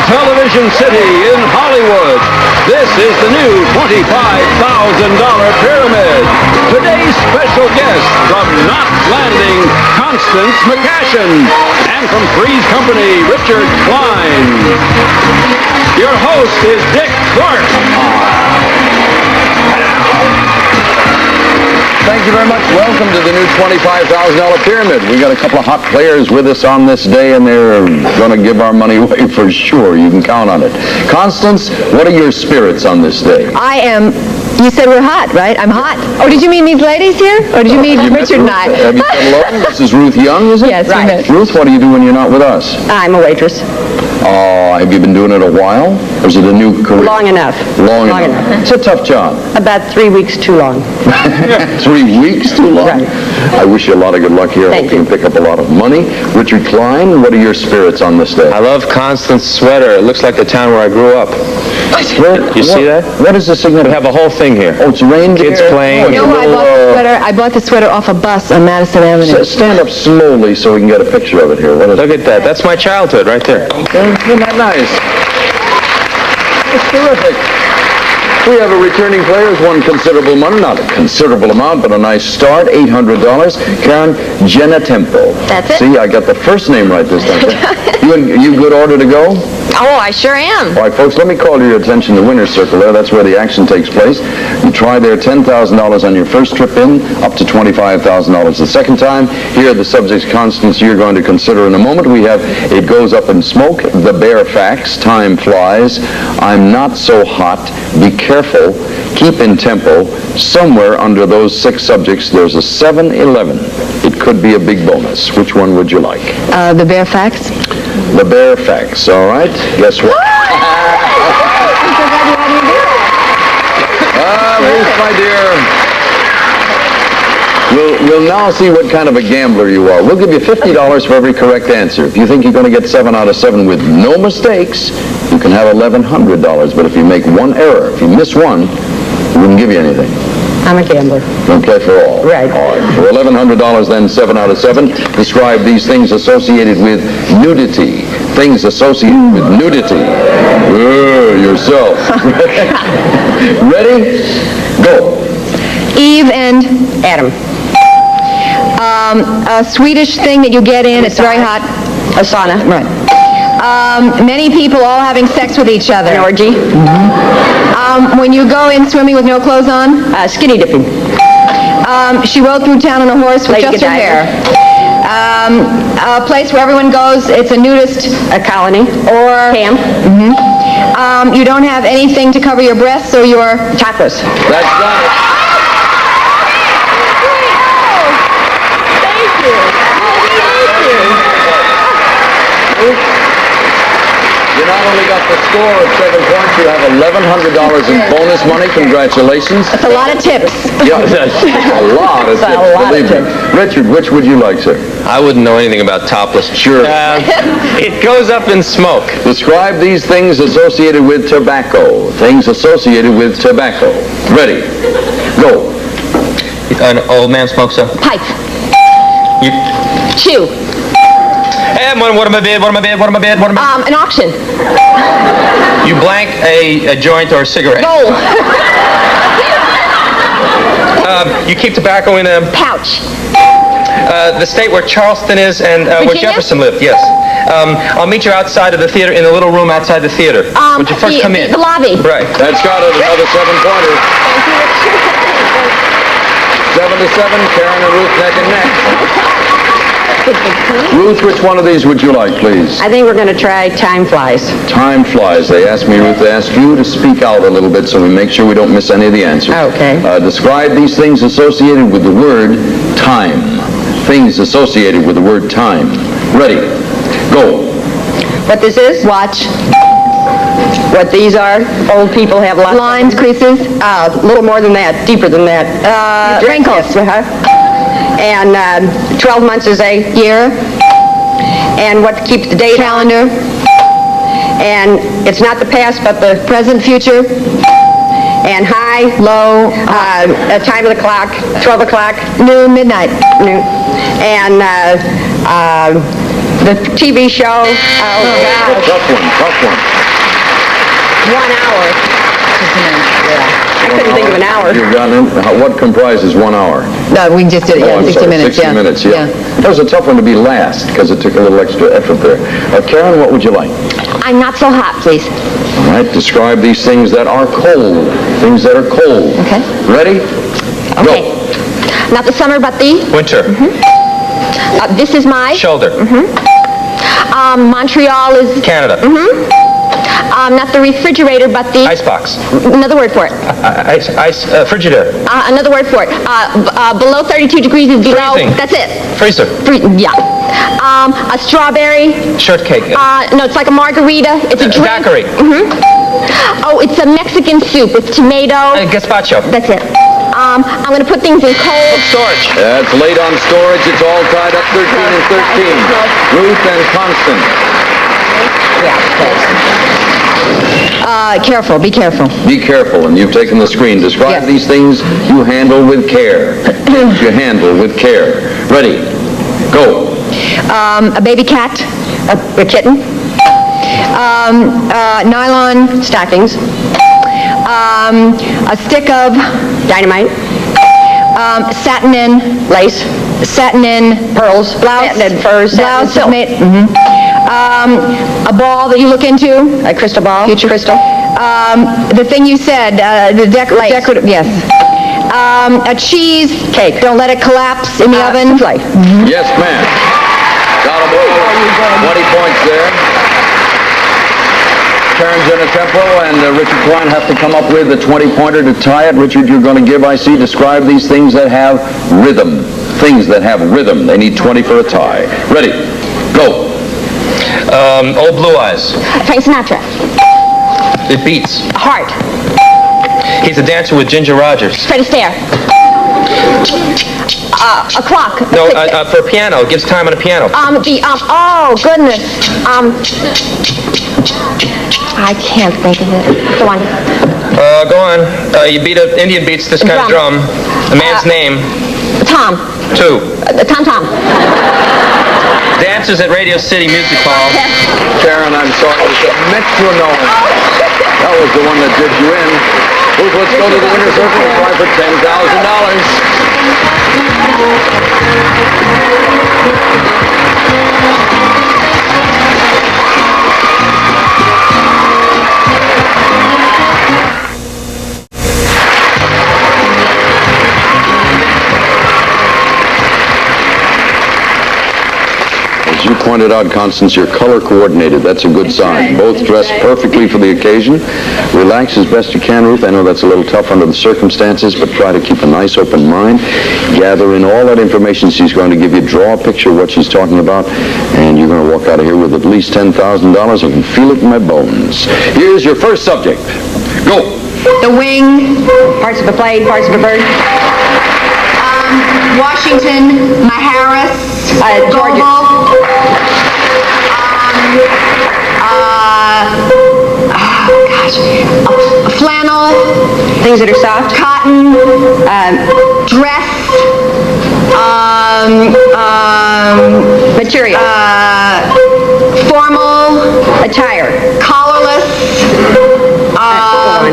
Television City in Hollywood, this is the new $25,000 pyramid. Today's special guest from Knots Landing, Constance McCashin, and from Three's Company, Richard Kline. Your host is Dick Clark. Thank you very much. Welcome to the new $25,000 pyramid. We got a couple of hot players with us on this day, and they're going to give our money away for sure. You can count on it. Constance, what are your spirits on this day? I am. You said we're hot, right? I'm hot. Oh, did you mean these ladies here? Or did you mean Richard and I? Have you said hello? This is Ruth Young, is it? Yes, right. Ruth, what do you do when you're not with us? I'm a waitress. Have you been doing it a while? Or is it a new career? Long enough. Long enough. It's a tough job. About 3 weeks too long. 3 weeks too long? Right. I wish you a lot of good luck here. Thank Hope you can pick up a lot of money. Richard Kline, what are your spirits on this day? I love Constance's sweater. It looks like the town where I grew up. You see that? What is the significance? We have a whole thing here. Oh, it's reindeer. Kids playing. You know, I bought the sweater off a bus on Madison Avenue. Stand up slowly so we can get a picture of it here. What is Look at that. That's my childhood right there. Isn't that nice? It's terrific. We have a returning player who's won considerable money. Not a considerable amount, but a nice start. $800. Karen Genatempo. That's it. See, I got the first name right this time. You good order to go? Oh, I sure am. All right, folks, let me call to your attention the winner's circle there. That's where the action takes place. You try there $10,000 on your first trip in, up to $25,000 the second time. Here are the subjects, Constance, you're going to consider in a moment. We have It Goes Up in Smoke, The Bare Facts, Time Flies, I'm Not So Hot, Be Careful, Keep in Tempo. Somewhere under those 6 subjects, there's a 7-11. It could be a big bonus. Which one would you like? The bare facts. The Bare Facts, all right? Guess what? Ruth, my dear. We'll now see what kind of a gambler you are. We'll give you $50 for every correct answer. If you think you're going to get 7 out of 7 with no mistakes, you can have $1,100. But if you make one error, if you miss one, we wouldn't give you anything. I'm a gambler. Don't play for all. Right. All right. For $1,100, then 7 out of 7. Describe these things associated with nudity. Things associated with nudity. Yourself. Ready? Go. Eve and Adam. a Swedish thing that you get in. It's very hot. A sauna. Right. Many people all having sex with each other. An orgy. When you go in swimming with no clothes on. Skinny dipping. She rode through town on a horse with Lady just her Godiva. hair. A place where everyone goes. It's a nudist. A colony. Or Camp. You don't have anything to cover your breasts, so you're Topless. That's done. You not only got the score of 7 points, you have $1,100 in bonus money. Congratulations. That's a lot of tips. Yeah, that's a lot of tips, believe me. Richard, which would you like, sir? I wouldn't know anything about topless. Sure. It goes up in smoke. Describe these things associated with tobacco. Things associated with tobacco. Ready? Go. An old man smokes a Pipe. You, Chew. and what am I bid? What am I bid? What am I bid? What am I? An auction. You blank a joint or a cigarette. Goal. You keep tobacco in a Pouch. the state where Charleston is and where Virginia? Jefferson lived. Yes. I'll meet you outside of the theater in the little room outside the theater. Would you first come in? The lobby. Right. That's got it. Another 7-pointer. 7 to 7. Karen and Ruth neck and neck. Ruth, which one of these would you like, please? I think we're going to try Time Flies. Time flies. They asked me, Ruth, to ask you to speak out a little bit so we make sure we don't miss any of the answers. Okay. Describe these things associated with the word time. Things associated with the word time. Ready? Go. What this is? Watch. What these are? Old people have lots Lines, of creases. a little more than that, deeper than that. Wrinkles. And 12 months is a Year. and what keeps the date Calendar. and it's not the past but the Present, future. and high, Low. time of the clock, 12 o'clock, Noon, midnight. noon, and The TV show. Oh, God. Tough one. 1 hour. I couldn't think of an hour. You've gotten it. What comprises 1 hour? No, we just did it, Oh, I'm 60 sorry, minutes, 60 minutes, yeah. That was a tough one to be last because it took a little extra effort there. Karen, what would you like? I'm not so hot, please. All right, describe these things that are cold. Things that are cold. Okay. Ready? Okay. Go. Not the summer, but the... Winter. this is my... Shoulder. Montreal is... Canada. Not the refrigerator, but the... Icebox. Another word for it. Frigidaire. Another word for it. Below 32 degrees is below... Freezing. That's it. Freezer. Yeah. A strawberry. Shortcake. No, it's like a margarita. It's a drink. Daiquiri. Oh, it's a Mexican soup. It's tomato. Gazpacho. That's it. I'm going to put things in cold. Storage. That's late on storage. It's all tied up 13 and 13. Ruth and Constance. Careful. Be careful. Be careful, and you've taken the screen. Describe Yes. these things you handle with care. You handle with care. Ready? Go. A baby cat. A kitten. Nylon stockings. A stick of dynamite. Satin in lace. Satin in pearls. Blouse. Satin in furs, satin in Blouse silk. made. A ball that you look into. A crystal ball. Future crystal. The thing you said. The decorative. Yes. A cheese cake. Don't let it collapse in the oven. Souffle. Yes, ma'am. Got them all. 20 points there. Karen's in a tempo, and Richard Kline have to come up with a 20-pointer to tie it. Richard, you're going to give, I see, describe these things that have rhythm. Things that have rhythm. They need 20 for a tie. Ready? Go. Old Blue Eyes. Frank Sinatra. It beats. A heart. He's a dancer with Ginger Rogers. Fred Astaire. A clock. No, for a piano. It gives time on a piano. Oh, goodness. I can't think of it. Go on. Go on. You beat Indian beats this kind of drum. The man's name. Tom. 2. Tom. Dancers at Radio City Music Hall. Karen, I'm sorry. It's a metronome. That was the one that did you in. Ruth, let's go to the winner's circle and try for As you pointed out, Constance, you're color coordinated. That's a good sign. Both dressed perfectly for the occasion. Relax as best you can, Ruth. I know that's a little tough under the circumstances, but try to keep a nice open mind. Gather in all that information she's going to give you. Draw a picture of what she's talking about, and you're going to walk out of here with at least $10,000. I can feel it in my bones. Here's your first subject. Go. The wing. Parts of a plane, parts of a bird. Washington. Maharis. Georgia. Flannel. Things that are soft. Cotton. Dress. Material. Formal. Attire. Collarless.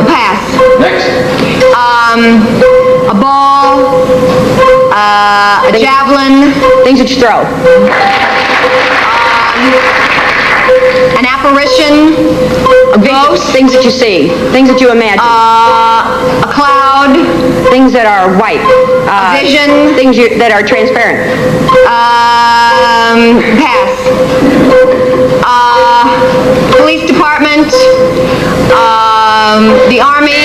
Pass. Next. A ball. A javelin. Things that you throw. An apparition. A ghost. Things that you see. Things that you imagine. A cloud. Things that are white. Vision. Things that are transparent. Pass. Police department. The army.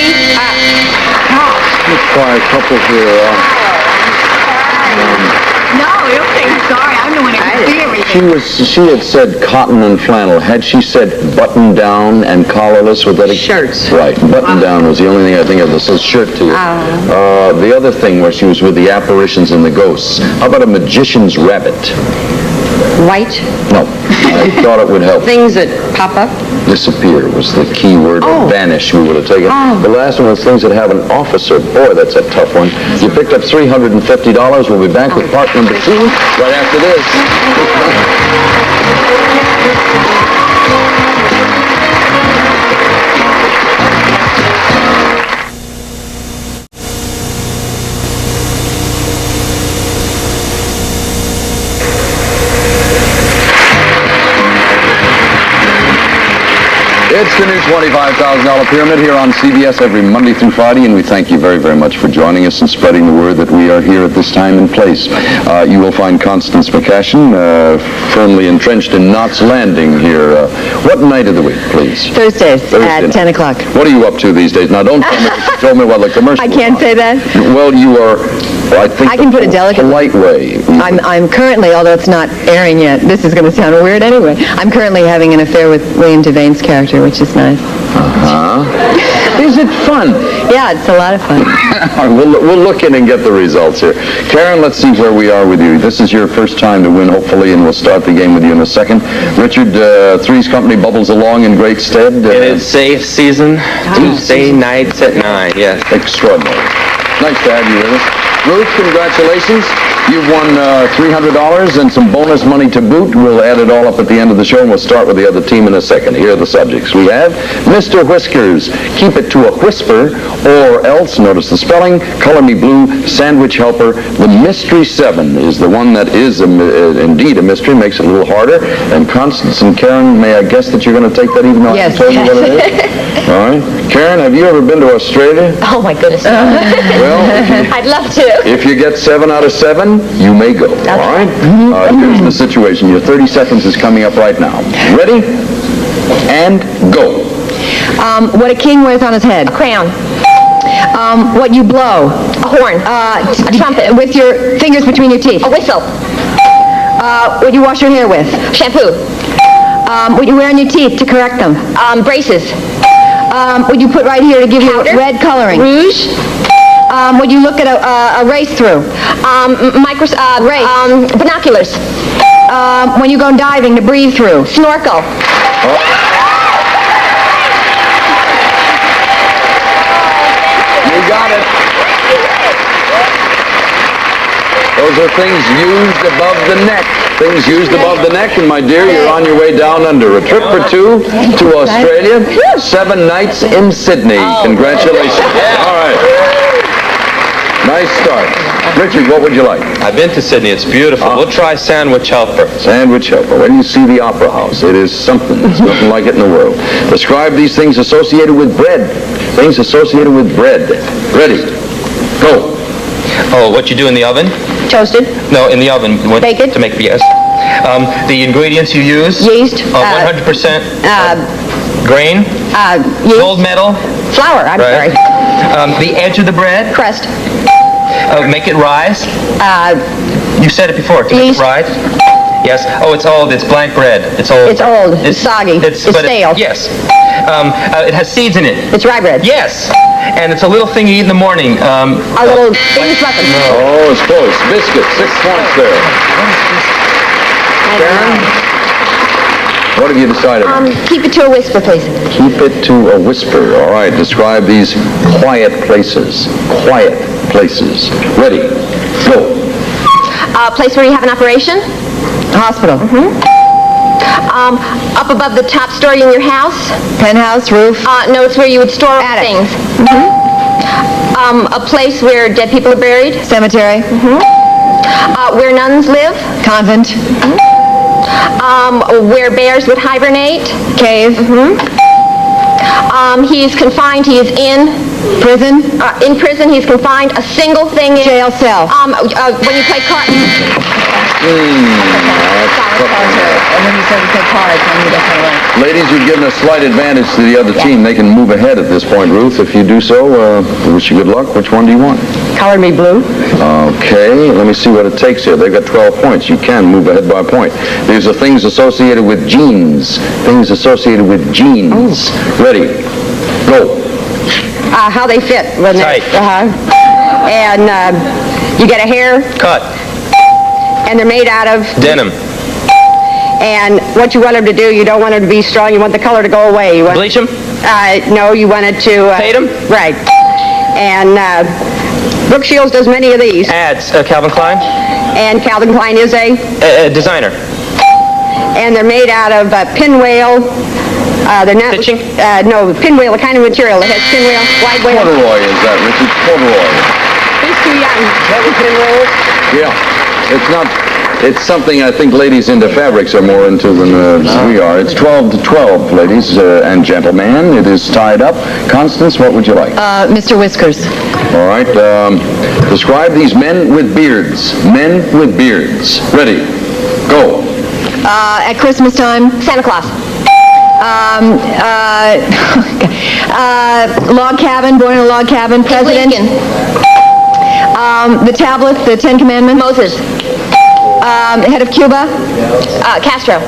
Let's try a couple here. No, you don't say sorry. I'm the one who can see everything. She had said cotton and flannel. Had she said button down and collarless? Would that Shirts. Right. Button down was the only thing I think of that says shirt to you. The other thing where she was with the apparitions and the ghosts. How about a magician's rabbit? White. No. I thought it would help. Things that pop up. Disappear was the key word. Or vanish, we would have taken. The last one was things that have an officer. Boy, that's a tough one. You picked up $350. We'll be back with part number 2 right after this. It's the new $25,000 pyramid here on CBS every Monday through Friday, and we thank you very, very much for joining us and spreading the word that we are here at this time and place. You will find Constance McCashin firmly entrenched in Knots Landing here. What night of the week, please? Thursdays at 10 o'clock. What are you up to these days? Now, don't tell me what the commercial I can't say that. Well, you are, I think, I can put it delicately. polite way. I'm currently, although it's not airing yet, this is going to sound weird anyway, I'm currently having an affair with William Devane's character, which is nice. Is it fun? Yeah, it's a lot of fun. We'll look in and get the results here. Karen, let's see where we are with you. This is your first time to win, hopefully, and we'll start the game with you in a second. Richard, Three's Company bubbles along in great stead. It is safe season, Tuesday nights at 9, yes. Extraordinary. Nice to have you with us. Ruth, congratulations. You've won $300 and some bonus money to boot. We'll add it all up at the end of the show, and we'll start with the other team in a second. Here are the subjects. We have Mr. Whiskers, keep it to a whisper, or else, notice the spelling, color me blue, sandwich helper. The Mystery 7 is the one that is indeed a mystery, makes it a little harder. And Constance and Karen, may I guess that you're going to take that even though I haven't told you what it is? All right. Karen, have you ever been to Australia? Oh, my goodness. Well, I'd love to. if you get 7 out of 7, you may go. All right? Here's the situation. Your 30 seconds is coming up right now. Ready? And go. What a king wears on his head. A crown. What you blow. A horn. A trumpet. With your fingers between your teeth. A whistle. What you wash your hair with. Shampoo. What you wear on your teeth to correct them. Braces. What you put right here to give Powder. you red coloring. Rouge. What you look at a race through. Binoculars. When you go diving to breathe through. Snorkel. You got it. Those are things used above the neck. Things used above the neck, and my dear, you're on your way down under. A trip for 2 to Australia, 7 nights in Sydney. Congratulations. All right. Nice start. Richard, what would you like? I've been to Sydney. It's beautiful. We'll try sandwich helper. Sandwich helper. When you see the Opera House, it is something. There's nothing like it in the world. Describe these things associated with bread. Things associated with bread. Ready. Go. Oh, what you do in the oven? Toasted. No, in the oven. Bake it. To make, yes. The ingredients you use? Yeast. 100% grain? Yeast. Gold medal? Flour. I'm Right. sorry. The edge of the bread? Crust. Make it rise? You said it before. To make Yeast. it rise? Yes. Oh, it's old. It's blank bread. It's old. It's old. It's soggy. It's stale. Yes. It has seeds in it. It's rye bread. Yes. And it's a little thing you eat in the morning. A little English muffin. Oh, it's close. Biscuit. 6 points there. Karen? What have you decided? Keep it to a whisper, please. Keep it to a whisper. All right. Describe these quiet places. Quiet places. Ready. Go. A place where you have an operation. Hospital. Up above the top story in your house. Penthouse, roof. No, it's where you would store Attic. things. A place where dead people are buried. Cemetery. Where nuns live. Convent. Where bears would hibernate. Cave. He is confined. He is in Prison. In prison. He's confined. A single thing is Jail cell. when you play cards. And when you said to take cards, then you definitely win. Ladies, you've given a slight advantage to the other team. They can move ahead at this point. Ruth, if you do so, I wish you good luck. Which one do you want? Color me blue. Okay, let me see what it takes here. They've got 12 points. You can move ahead by a point. These are things associated with jeans. Things associated with jeans. Ready. Go. How they fit, wasn't Tight. it? And you get a hair, Cut. and they're made out of, Denim. and what you want them to do, you don't want them to be strong, you want the color to go away. You want, Bleach them? no, you want it to... Fade 'em? Right. And Brooke Shields does many of these. Ads. Calvin Kline? And Calvin Kline is a... Designer. And they're made out of pinwheel. They're not... Stitching? No, pinwheel, the kind of material that has pinwheel, wide wheel. Corduroy is that, Richard? Corduroy. He's too young. Yeah. It's not It's something I think ladies into fabrics are more into than we are. It's 12 to 12, ladies and gentlemen. It is tied up. Constance, what would you like? Mr. Whiskers. All right. Describe these men with beards. Men with beards. Ready. Go. At Christmas time. Santa Claus. Log cabin, born in a log cabin. President. Lincoln. The tablet, the Ten Commandments. Moses. Head of Cuba. Castro.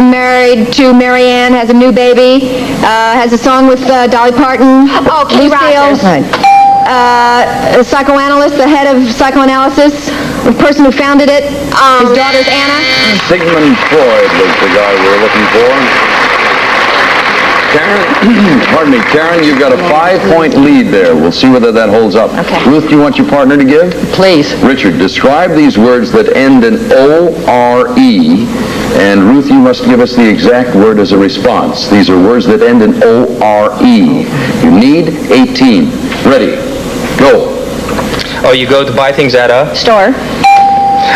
Married to Marianne, has a new baby. Has a song with Dolly Parton. Oh, Kenny Lucille. Rogers. Right. A psychoanalyst, the head of psychoanalysis, the person who founded it. His daughter's Anna. Sigmund Freud was the guy we were looking for. Karen, pardon me, Karen, you've got a 5-point lead there. We'll see whether that holds up. Okay. Ruth, do you want your partner to give? Please. Richard, describe these words that end in O-R-E. And Ruth, you must give us the exact word as a response. These are words that end in O-R-E. You need 18. Ready. Go. Oh, you go to buy things at a... Store.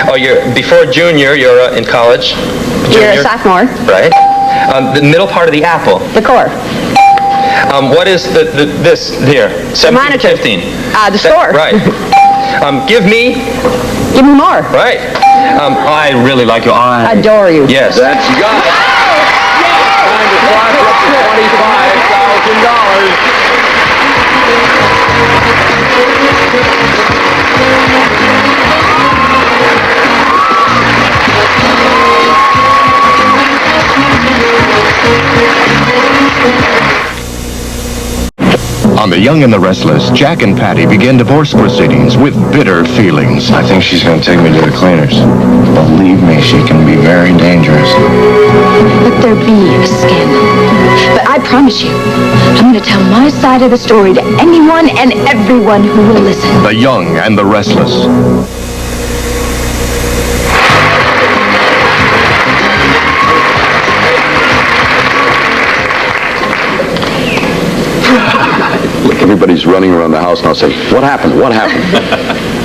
Oh, before junior, you're in college. You're a Junior. sophomore. Right. The middle part of the apple. The core. What is this here? 17, monitor. 15. The store. Right. Give me... Give me more. Right. I really like you. I Adore you. Yes. That's got it. Time to fly for up to On The Young and the Restless, Jack and Patty begin divorce proceedings with bitter feelings. I think she's going to take me to the cleaners. Believe me, she can be very dangerous. Let there be a scandal. But I promise you, I'm going to tell my side of the story to anyone and everyone who will listen. The Young and the Restless. Everybody's running around the house now saying, what happened? What happened?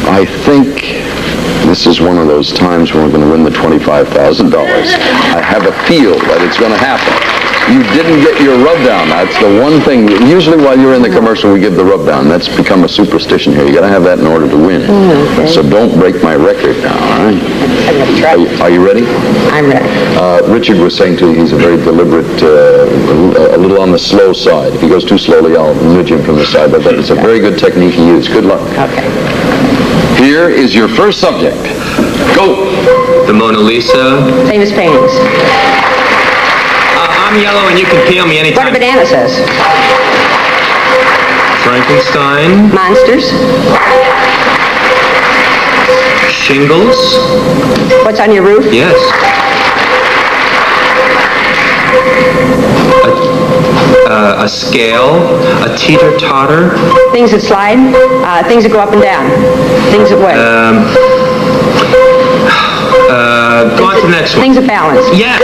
I think this is one of those times when we're going to win the $25,000. I have a feel that it's going to happen. You didn't get your rub down. That's the one thing. Usually while you're in the commercial, we give the rub down. That's become a superstition here. You got to have that in order to win. Okay. So don't break my record now, all right? I'm going to try. Are you ready? I'm ready. Richard was saying to you he's a very deliberate, a little on the slow side. If he goes too slowly, I'll nudge him from the side. But it's a very good technique he used. Good luck. Okay. Here is your first subject. Go. The Mona Lisa. Famous paintings. I'm yellow and you can peel me anytime. What a banana says. Frankenstein. Monsters. Shingles. What's on your roof? Yes. A scale. A teeter-totter. Things that slide. Things that go up and down. Things that weigh. Go on to the next one. Things that balance. Yeah.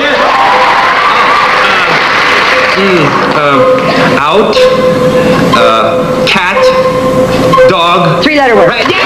Out. Cat. Dog. 3-letter word. Right. Yeah.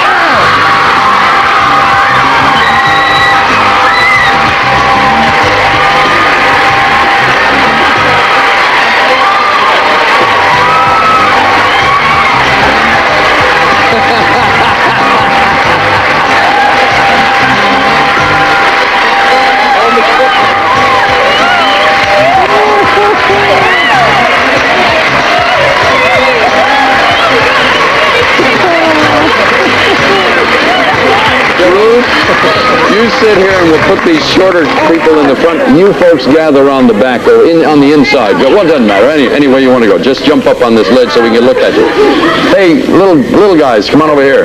You sit here and we'll put these shorter people in the front. You folks gather around the back or on the inside. Well, it doesn't matter. Any way you want to go. Just jump up on this ledge so we can look at you. Hey, little guys, come on over here.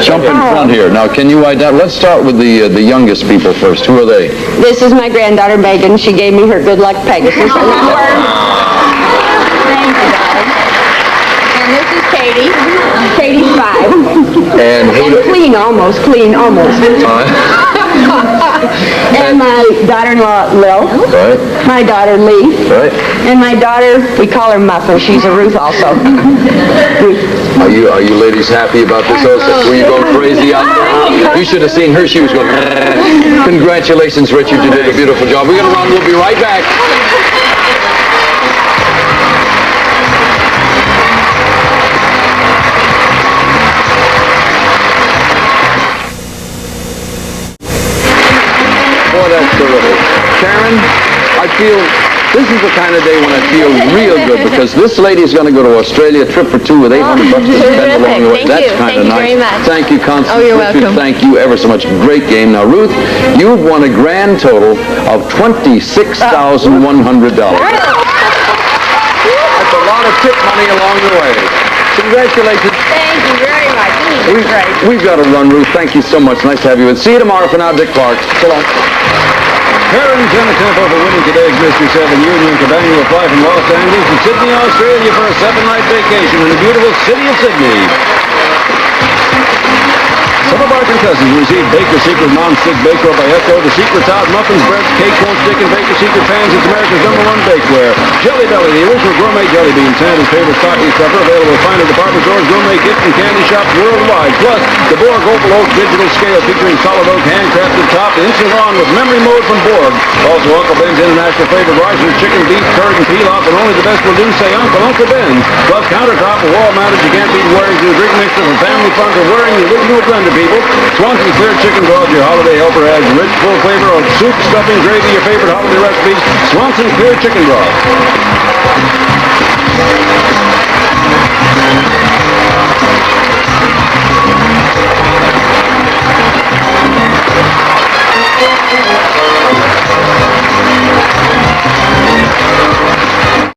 Jump in front here. Now, can you identify? Let's start with the youngest people first. Who are they? This is my granddaughter, Megan. She gave me her good luck Pegasus. Thank you, darling. And this is Katie. Katie's 5. And Clean, almost. And my daughter-in-law, Lil. Right. My daughter, Lee. Right. And my daughter, we call her Muffin. She's a Ruth also. Are you ladies happy about this? Also? Were you going crazy out there? You should have seen her. She was going, congratulations, Richard. You did a beautiful job. We're going to run. We'll be right back. Boy, that's terrific. Karen, I feel this is the kind of day when I feel real good because this lady is going to go to Australia, trip for two with $800 to spend along the way. That's kind of nice. Thank you, Constance. Oh, you're welcome. Thank you ever so much. Great game. Now, Ruth, you've won a grand total of $26,100. That's a lot of tip money along the way. Congratulations. Thank you very much. This is great. We've got to run, Ruth. Thank you so much. Nice to have you. And see you tomorrow. For now, Dick Clark. So long. Karen's in the tempo for winning today's Mystery 7 Union Cabana will fly from Los Angeles to Sydney, Australia for a 7-night vacation in the beautiful city of Sydney. Some of our contestants received Baker's Secret Non-Stick Bakeware by Echo, the Secret Hot Muffins, Breads, Cake, Won't Stick, and Baker's Secret Pans. It's America's #1 bakeware. Jelly Belly, the original gourmet jelly bean, Santa's favorite stocking stuffer, available at fine department stores, gourmet gift and candy shops worldwide. Plus, the Borg Opal Oak digital scale featuring solid oak handcrafted top, instant on with memory mode from Borg. Also, Uncle Ben's international favorite rices, chicken, beef, curd, and pilaf, and only the best will do say Uncle Ben's. Plus, countertop, wall-mounted, you can't beat wearing to a drink mixer for family fun for wearing the original blender, people. Swanson's Clear Chicken Broth, your holiday helper, adds rich, full flavor of soup, stuffing, gravy, your favorite holiday recipes. Swanson's Clear Chicken Broth.